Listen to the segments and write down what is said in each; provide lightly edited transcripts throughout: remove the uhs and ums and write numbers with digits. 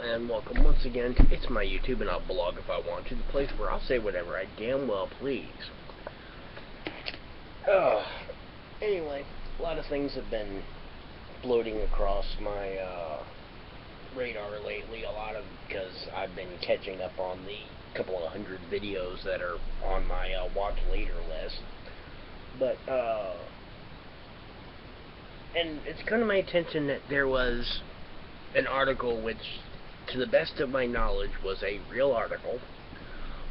and welcome once again to It's My YouTube, and I'll blog if I want to, the place where I'll say whatever I damn well please. Anyway, a lot of things have been floating across my radar lately, a lot of because I've been catching up on the couple of hundred videos that are on my watch later list. But, and it's come to my attention that there was an article which, to the best of my knowledge, was a real article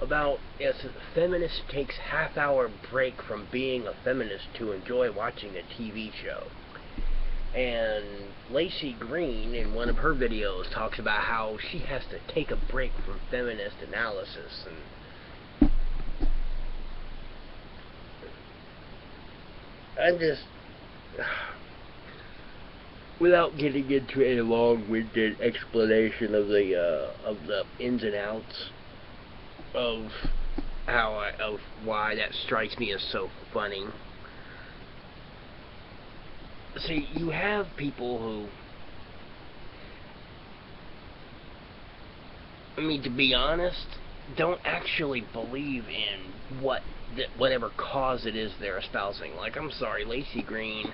about if a feminist takes half-hour break from being a feminist to enjoy watching a TV show. And Lacey Green, in one of her videos, talks about how she has to take a break from feminist analysis. And I'm just... without getting into a long-winded explanation of the ins and outs of of why that strikes me as so funny. See, you have people who, I mean, to be honest, don't actually believe in whatever cause it is they're espousing. Like, I'm sorry, Lacey Green.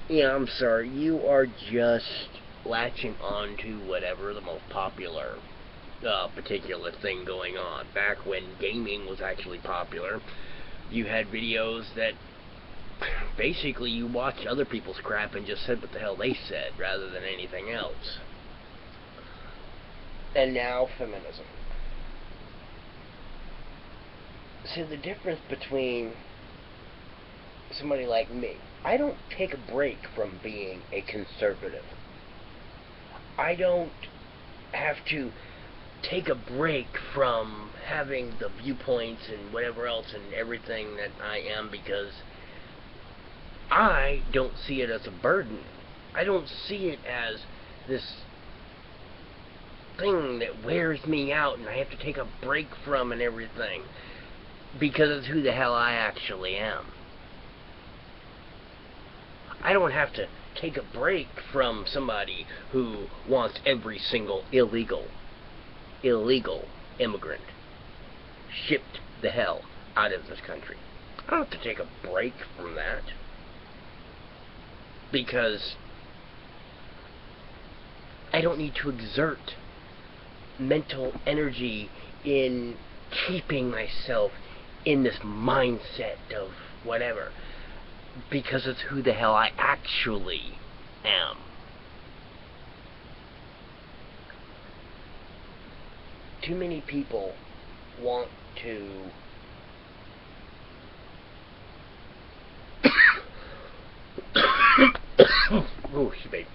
Yeah, I'm sorry, you are just latching on to whatever the most popular particular thing going on. Back when gaming was actually popular, you had videos that basically you watched other people's crap and just said what the hell they said rather than anything else. And now feminism. See, the difference between somebody like me, I don't take a break from being a conservative. I don't have to take a break from having the viewpoints and whatever else and everything that I am, because I don't see it as a burden. I don't see it as this thing that wears me out and I have to take a break from and everything, because it's who the hell I actually am. I don't have to take a break from somebody who wants every single illegal immigrant shipped the hell out of this country. I don't have to take a break from that, because I don't need to exert mental energy in keeping myself in this mindset of whatever, because it's who the hell I actually am. Too many people want to oh, shit.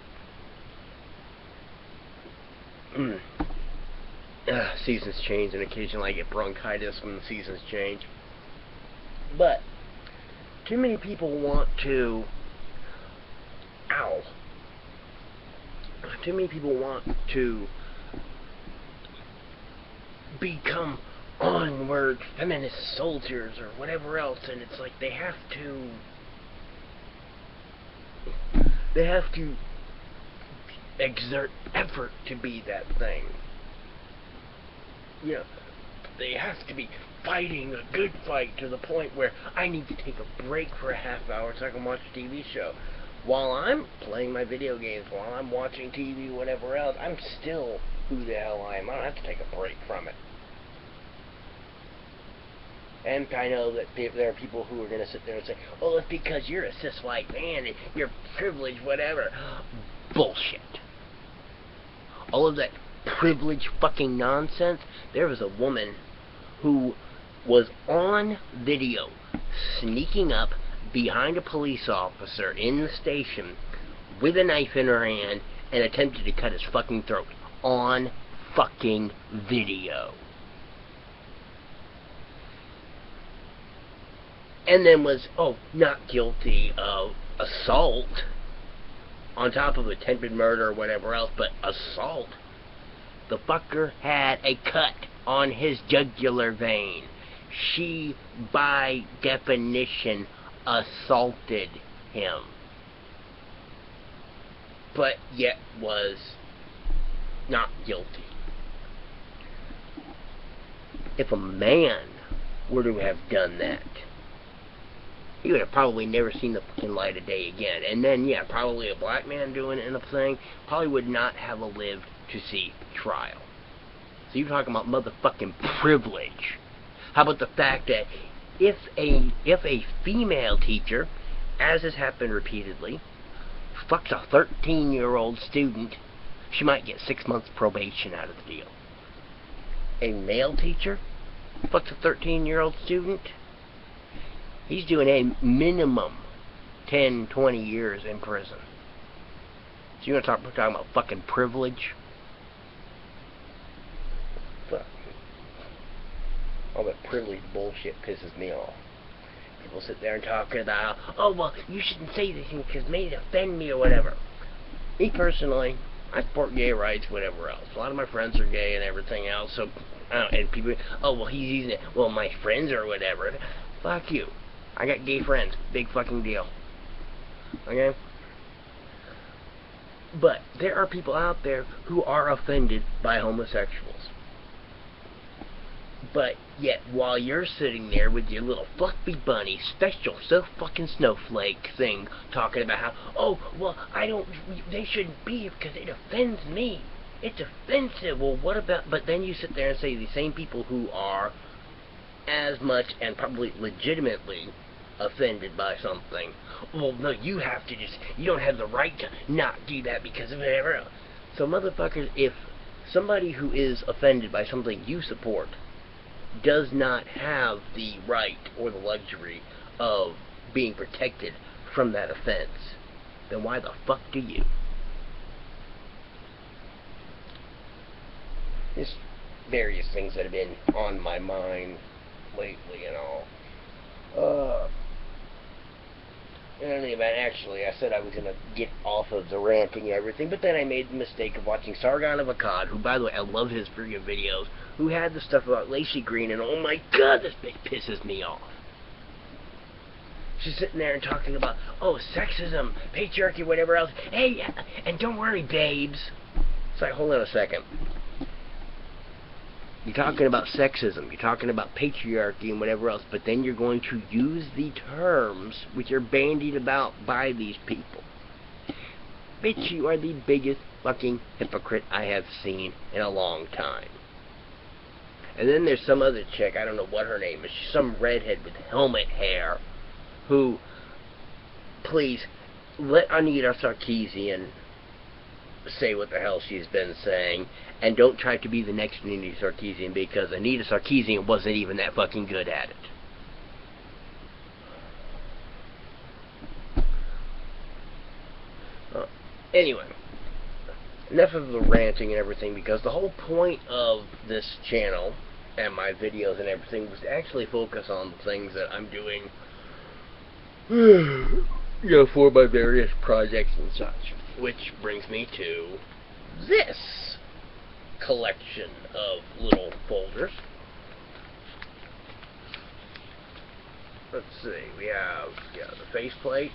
Seasons change, and occasionally I get bronchitis when the seasons change. But too many people want to... Ow. Too many people want to become onward feminist soldiers or whatever else, and it's like they have to exert effort to be that thing. You know, they have to be fighting a good fight to the point where I need to take a break for a half hour so I can watch a TV show. While I'm playing my video games, while I'm watching TV, whatever else, I'm still who the hell I am. I don't have to take a break from it. And I know that there are people who are going to sit there and say, oh, it's because you're a cis white man and you're privileged, whatever. Bullshit. All of that privilege fucking nonsense. There was a woman who was on video sneaking up behind a police officer in the station with a knife in her hand and attempted to cut his fucking throat on fucking video. And then was, not guilty of assault on top of attempted murder or whatever else, but assault. The fucker had a cut on his jugular vein. She, by definition, assaulted him. But yet was not guilty. If a man were to have done that, he would have probably never seen the fucking light of day again. And then, yeah, probably a black man doing it in a thing probably would not have lived to see trial. So you're talking about motherfucking privilege. How about the fact that if a female teacher, as has happened repeatedly, fucks a 13-year-old student, she might get 6 months probation out of the deal. A male teacher fucks a 13-year-old student, he's doing a minimum 10, 20 years in prison. So you want to talk about fucking privilege? Fuck. All that privilege bullshit pisses me off. People sit there and talk about, oh, well, you shouldn't say this because it may offend me or whatever. Me personally, I support gay rights, whatever else. A lot of my friends are gay and everything else, so, and people, oh, well, he's using it, well, my friends or whatever. Fuck you. I got gay friends. Big fucking deal. Okay? But there are people out there who are offended by homosexuals. But yet, while you're sitting there with your little fluffy bunny, special, so fucking snowflake thing, talking about how, oh, well, they shouldn't be because it offends me. It's offensive. Well, what about, but then you sit there and say the same people who are as much and probably legitimately offended by something, well, no, you don't have the right to not do that because of whatever else. So, motherfuckers, if somebody who is offended by something you support does not have the right or the luxury of being protected from that offense, then why the fuck do you? There's various things that have been on my mind lately and all. In any event, actually, I said I was going to get off of the ranting and everything, but then I made the mistake of watching Sargon of Akkad, who, by the way, I love his freaking videos, who had the stuff about Lacey Green, and oh my god, this bitch pisses me off. She's sitting there and talking about, oh, sexism, patriarchy, whatever else. Hey, and don't worry, babes. It's like, hold on a second. You're talking about sexism, you're talking about patriarchy and whatever else, but then you're going to use the terms which are bandied about by these people. Bitch, you are the biggest fucking hypocrite I have seen in a long time. And then there's some other chick, I don't know what her name is, she's some redhead with helmet hair, who, please, let Anita Sarkeesian say what the hell she's been saying, and don't try to be the next Anita Sarkeesian, because Anita Sarkeesian wasn't even that fucking good at it. Anyway, enough of the ranting and everything, because the whole point of this channel and my videos and everything was to actually focus on the things that I'm doing, you know, for my various projects and such. Which brings me to this collection of little folders. Let's see, we have, the faceplate,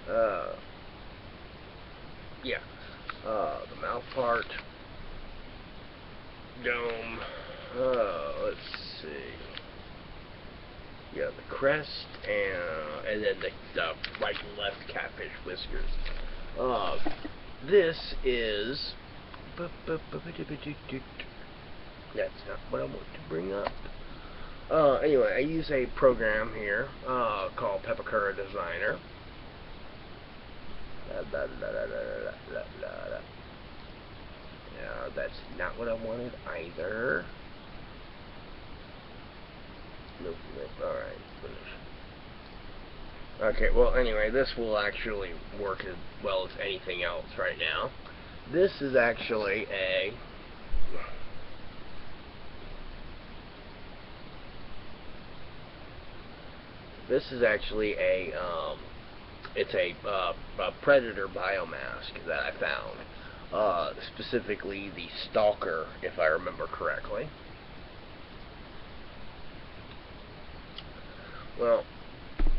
the mouth part, dome, let's see, the crest, and then the right and left catfish whiskers. This is, that's not what I want to bring up. Anyway, I use a program here, called Pepakura Designer. Yeah, that's not what I wanted either. Nope, alright, finish. Okay, well, anyway, this will actually work as well as anything else right now. This is actually a it's a predator biomask that I found, specifically the Stalker, if I remember correctly. Well,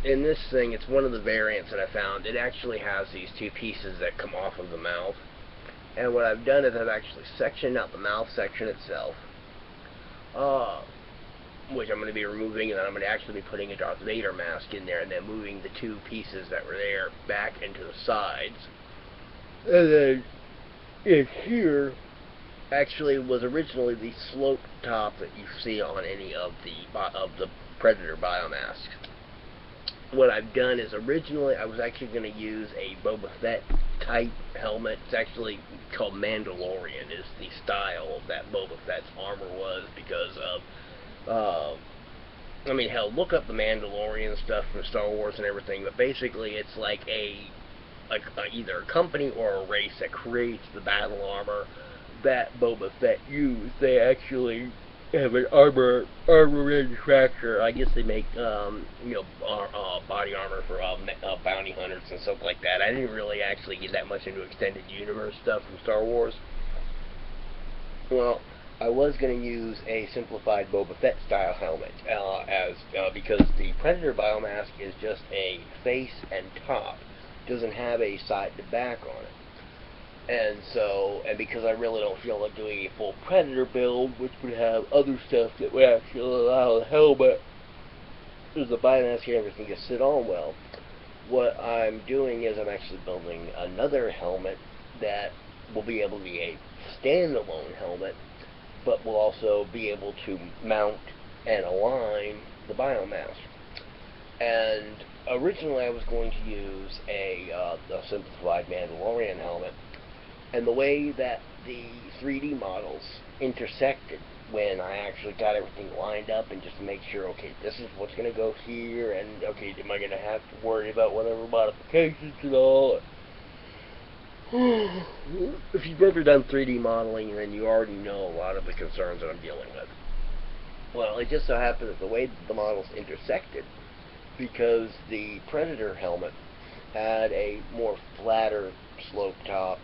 in this thing, it's one of the variants that I found. It actually has these two pieces that come off of the mouth, And what I've done is I've actually sectioned out the mouth section itself, which I'm going to be removing, and then I'm going to actually be putting a Darth Vader mask in there, and then moving the two pieces that were there back into the sides. And then in here actually was originally the slope top that you see on any of the Predator biomasks. What I've done is originally I was actually going to use a Boba Fett type helmet. It's actually called Mandalorian, is the style that Boba Fett's armor was, because of I mean, hell, look up the Mandalorian stuff from Star Wars and everything, but basically it's like either a company or a race that creates the battle armor that Boba Fett used. They actually have an armor manufacturer. I guess they make body armor for bounty hunters and stuff like that. I didn't really actually get that much into extended universe stuff from Star Wars. Well, I was going to use a simplified Boba Fett style helmet, because the Predator biomask is just a face and top. It doesn't have a side to back on it. And because I really don't feel like doing a full Predator build, which would have other stuff that would actually allow the helmet, the biomask and everything to sit on well, what I'm doing is I'm actually building another helmet that will be able to be a standalone helmet, but will also be able to mount and align the biomask. And originally I was going to use a simplified Mandalorian helmet, and the way that the 3D models intersected when I actually got everything lined up and just to make sure, okay, this is what's going to go here, and okay, am I going to have to worry about whatever modifications and all? If you've ever done 3D modeling, then you already know a lot of the concerns that I'm dealing with. Well, it just so happened that the way the models intersected, because the Predator helmet had a more flatter slope top,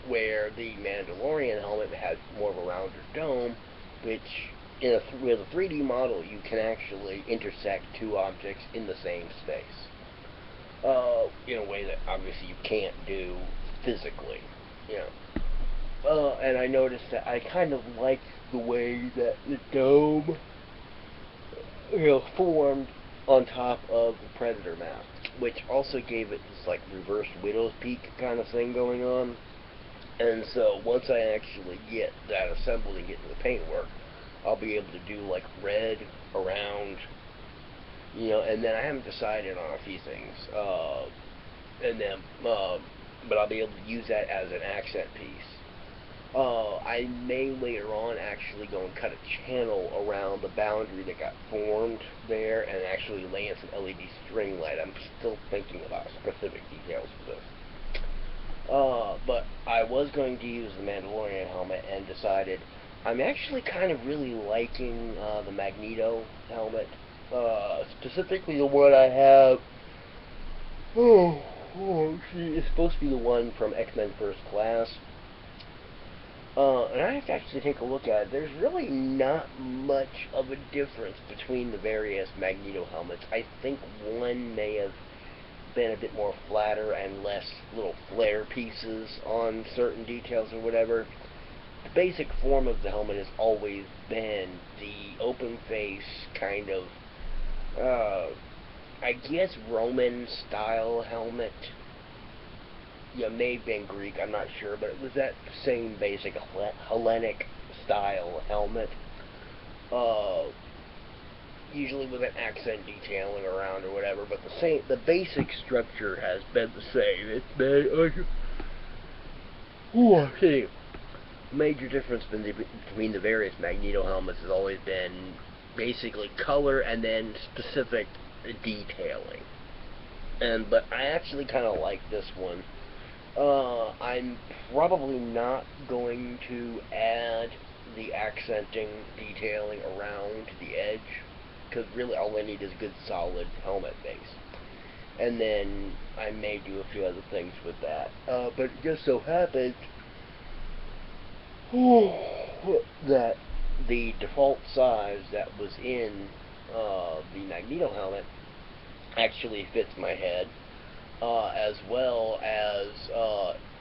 where the Mandalorian helmet had more of a rounder dome, which with a 3D model you can actually intersect two objects in the same space, in a way that obviously you can't do physically, and I noticed that I kind of liked the way that the dome, formed on top of the Predator mask, which also gave it this like reverse widow's peak kind of thing going on. And so once I actually get that assembled and get into the paintwork, I'll be able to do like red around, and then I haven't decided on a few things, but I'll be able to use that as an accent piece. I may later on actually go and cut a channel around the boundary that got formed there and actually lay in some LED string light. I'm still thinking about specific details for this. But I was going to use the Mandalorian helmet and decided I'm actually kind of really liking the Magneto helmet, specifically the one I have. It's supposed to be the one from X-Men First Class. And I have to actually take a look at it. There's really not much of a difference between the various Magneto helmets. I think one may have been a bit more flatter and less little flare pieces on certain details or whatever. The basic form of the helmet has always been the open face kind of, I guess Roman style helmet. May have been Greek, I'm not sure, but it was that same basic Hellenic style helmet. Usually with an accent detailing around or whatever, but the basic structure has been the same. It's been the major difference between the various Magneto helmets has always been basically color and then specific detailing. But I actually kind of like this one. I'm probably not going to add the accenting detailing around the edge, because really all I need is a good solid helmet base. And then I may do a few other things with that. But it just so happens that the default size that was in the Magneto helmet actually fits my head, as well as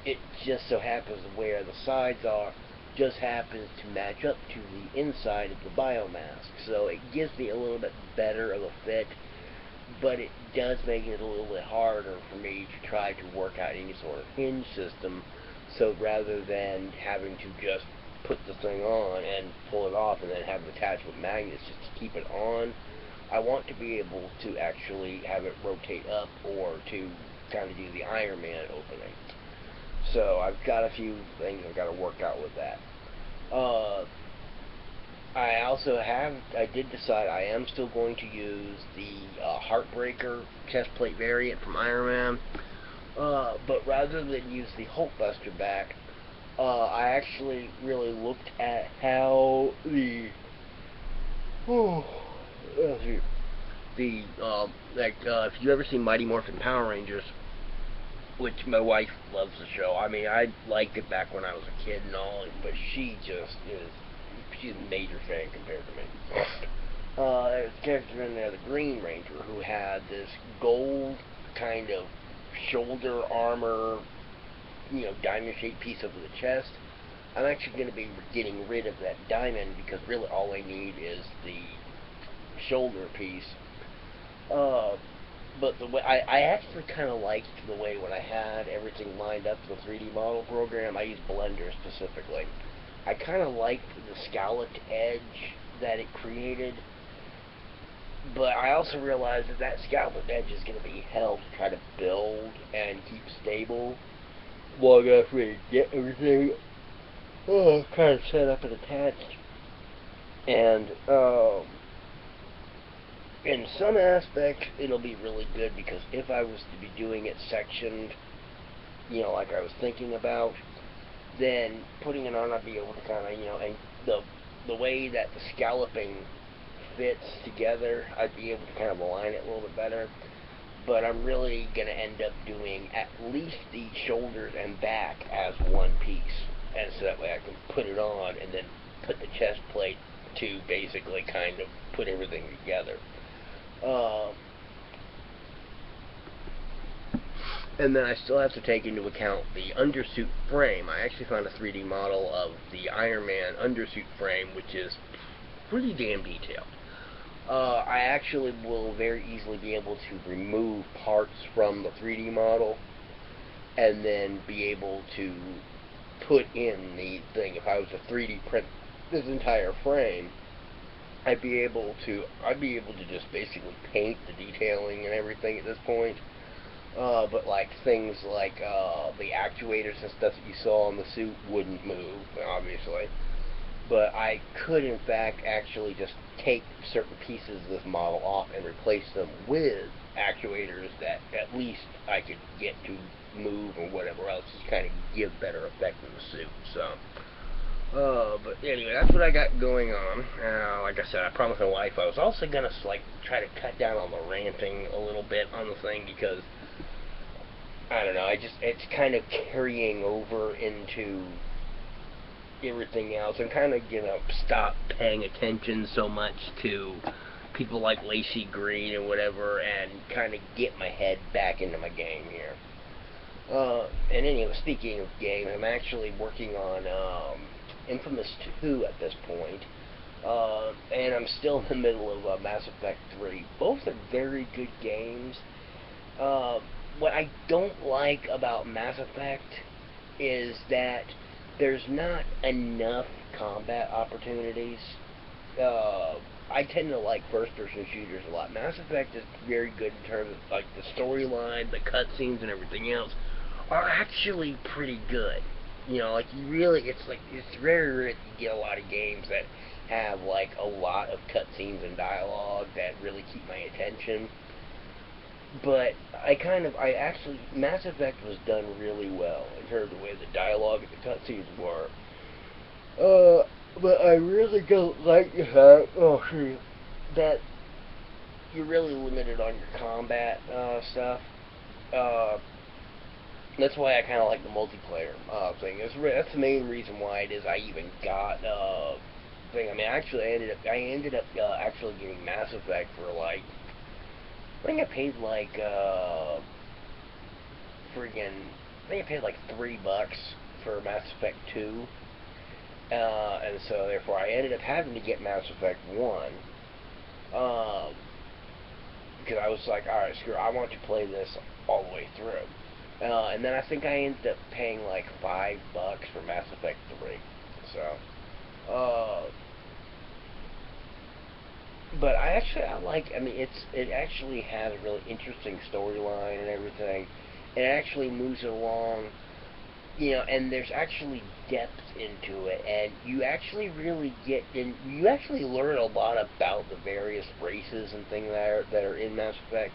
it just so happens where the sides are just happens to match up to the inside of the biomask. So it gives me a little bit better of a fit, but it does make it a little bit harder for me to try to work out any sort of hinge system. So rather than having to just put the thing on and pull it off and then have it attached with magnets just to keep it on, I want to be able to actually have it rotate up or to kind of do the Iron Man opening. So I've got a few things I've got to work out with that. I did decide I am still going to use the Heartbreaker chest plate variant from Iron Man, but rather than use the Hulkbuster back, I actually really looked at how if you ever seen Mighty Morphin Power Rangers, which my wife loves the show. I mean, I liked it back when I was a kid and all, but she's a major fan compared to me. There's a character in there, the Green Ranger, who had this gold kind of shoulder armor, diamond-shaped piece over the chest. I'm actually going to be getting rid of that diamond because really all I need is the shoulder piece. But the way I actually kind of liked the way when I had everything lined up to the 3D model program, I used Blender specifically. I kind of liked the scalloped edge that it created, but I also realized that scalloped edge is going to be hell to try to build and keep stable long enough for me to get everything kind of set up and attached. And in some aspects, it'll be really good because if I was to be doing it sectioned, like I was thinking about, then putting it on, I'd be able to kind of, and the way that the scalloping fits together, I'd be able to kind of align it a little bit better. But I'm really going to end up doing at least the shoulders and back as one piece, and so that way I can put it on and then put the chest plate to basically kind of put everything together. And then I still have to take into account the undersuit frame. I actually found a 3D model of the Iron Man undersuit frame, which is pretty damn detailed. I actually will very easily be able to remove parts from the 3D model and then be able to put in the thing. If I was to 3D print this entire frame, I'd be able to just basically paint the detailing and everything at this point. But like things like the actuators and stuff that you saw on the suit wouldn't move, obviously. But I could, in fact, actually just take certain pieces of this model off and replace them with actuators that at least I could get to move or whatever else, just kind of give better effect in the suit. So, but anyway, that's what I got going on. Like I said, I promised my wife I was also gonna try to cut down on the ranting a little bit on the thing because I don't know, it's kind of carrying over into everything else. I'm kind of gonna stop paying attention so much to people like Lacey Green and whatever, and kind of get my head back into my game here. And anyway, speaking of games, I'm actually working on Infamous 2 at this point. And I'm still in the middle of Mass Effect 3. Both are very good games. What I don't like about Mass Effect is that there's not enough combat opportunities. I tend to like first-person shooters a lot. Mass Effect is very good in terms of like the storyline, the cutscenes, and everything else are actually pretty good. Like it's very rare that you get a lot of games that have like a lot of cutscenes and dialogue that really keep my attention. But Mass Effect was done really well in terms of the way the dialogue and the cutscenes were. But I really don't like the fact, that you're really limited on your combat stuff. That's why I kind of like the multiplayer thing. That's the main reason why it is I even got thing. I mean, actually, I ended up actually getting Mass Effect for like, I think I paid like friggin' think I paid like $3 for Mass Effect 2, and so therefore I ended up having to get Mass Effect 1, because I was like, alright, screw it, I want to play this all the way through. And then I think I ended up paying like $5 for Mass Effect 3. So, but I mean, it actually has a really interesting storyline and everything. It actually moves it along, and there's actually depth into it, and you actually really you actually learn a lot about the various races and things that are in Mass Effect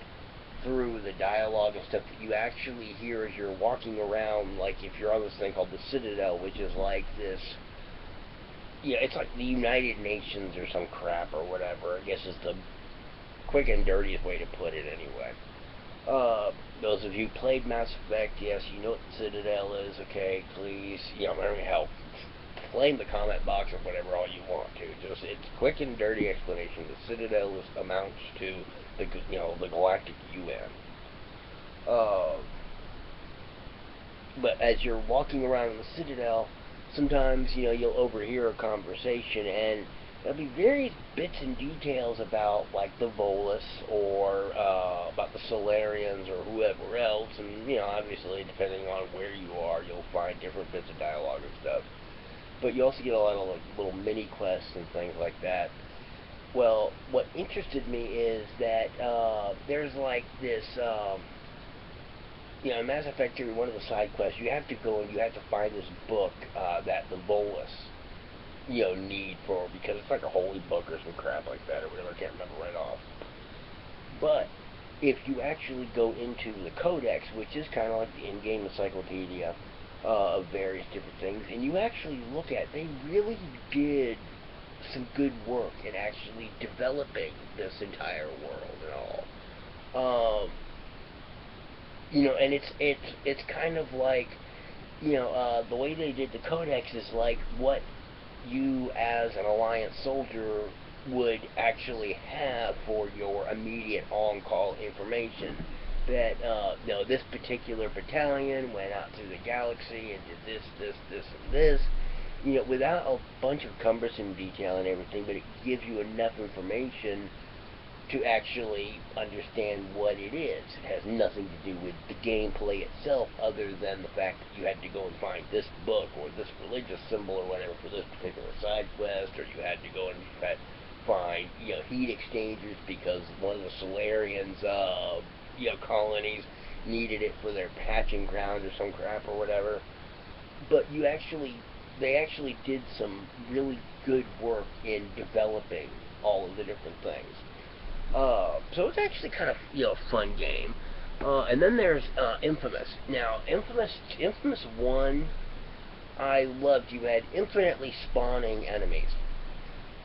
through the dialogue and stuff that you actually hear as you're walking around, like if you're on this thing called the Citadel, which is like this, it's like the United Nations or some crap or whatever, I guess is the quick and dirtiest way to put it anyway. Those of you who played Mass Effect, yes, you know what the Citadel is, okay, please, help. Flame the comment box or whatever all you want to. It's quick and dirty explanation. The Citadel amounts to the Galactic UN. But as you're walking around in the Citadel, sometimes, you'll overhear a conversation, and there'll be various bits and details about, like, the Volus, or about the Solarians, or whoever else, and, obviously, depending on where you are, you'll find different bits of dialogue and stuff. But you also get a lot of, like, little mini-quests and things like that. Well, what interested me is that there's, like, this, in Mass Effect 2, one of the side quests, you have to go and you have to find this book that the Volus, need for, because it's like a holy book or some crap like that, or whatever, I can't remember right off. But if you actually go into the Codex, which is kind of like the in-game encyclopedia of various different things, and you actually look at, they really did some good work in actually developing this entire world and all. And it's kind of like, the way they did the Codex is like what you as an Alliance soldier would actually have for your immediate on-call information. That, this particular battalion went out to the galaxy and did this, and this, without a bunch of cumbersome detail and everything, but it gives you enough information to actually understand what it is. It has nothing to do with the gameplay itself, other than the fact that you had to go and find this book or this religious symbol or whatever for this particular side quest, or you had to go and find heat exchangers because one of the Solarians colonies needed it for their patching ground or some crap or whatever. But they actually did some really good work in developing all of the different things. So it's actually kind of a fun game. And then there's Infamous. Now, Infamous 1, I loved. You had infinitely spawning enemies,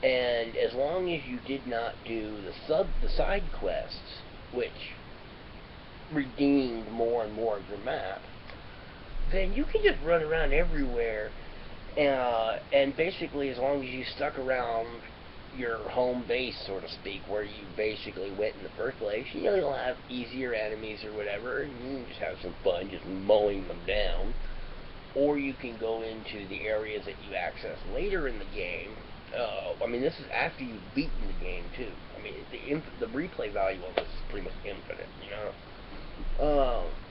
and as long as you did not do the side quests, which redeemed more and more of your map, then you can just run around everywhere. And basically, as long as you stuck around your home base, so to speak, where you basically went in the first place, you'll have easier enemies or whatever, and you can just have some fun just mowing them down. Or you can go into the areas that you access later in the game. I mean, this is after you've beaten the game, too. I mean, the replay value of this is pretty much infinite,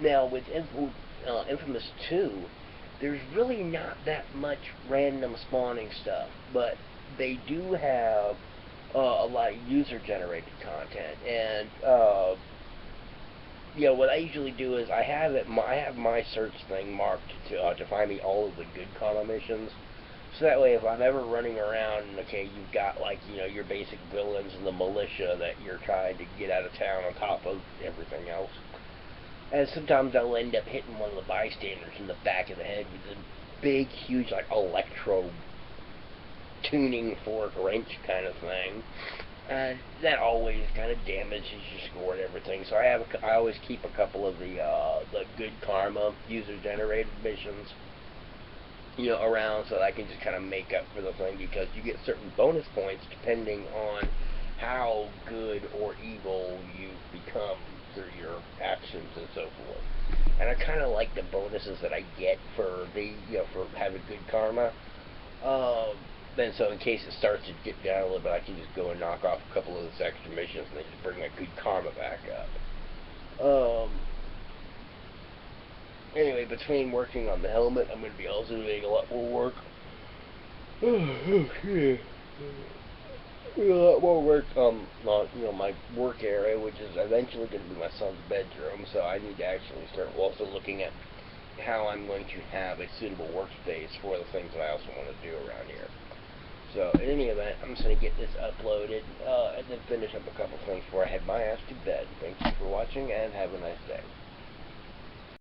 Now, with Infamous 2, there's really not that much random spawning stuff, but they do have a lot of user-generated content, and what I usually do is I have my search thing marked to find me all of the good comma missions. So that way, if I'm ever running around, and okay, you've got like your basic villains and the militia that you're trying to get out of town on top of everything else. And sometimes I'll end up hitting one of the bystanders in the back of the head with a big, huge, like, electro tuning fork wrench kind of thing. And that always kind of damages your score and everything. So I always keep a couple of the good karma user-generated missions, around, so that I can just kind of make up for the thing, because you get certain bonus points depending on how good or evil you've become through your actions and so forth. And I kind of like the bonuses that I get for for having good karma. And so in case it starts to get down a little bit, I can just go and knock off a couple of those extra missions and then just bring my good karma back up. Anyway, between working on the helmet, I'm going to be also doing a lot more work. A lot more work on my work area, which is eventually going to be my son's bedroom. So I need to actually start also looking at how I'm going to have a suitable workspace for the things that I also want to do around here. So in any event, I'm just going to get this uploaded and then finish up a couple things before I head my ass to bed. Thank you for watching and have a nice day.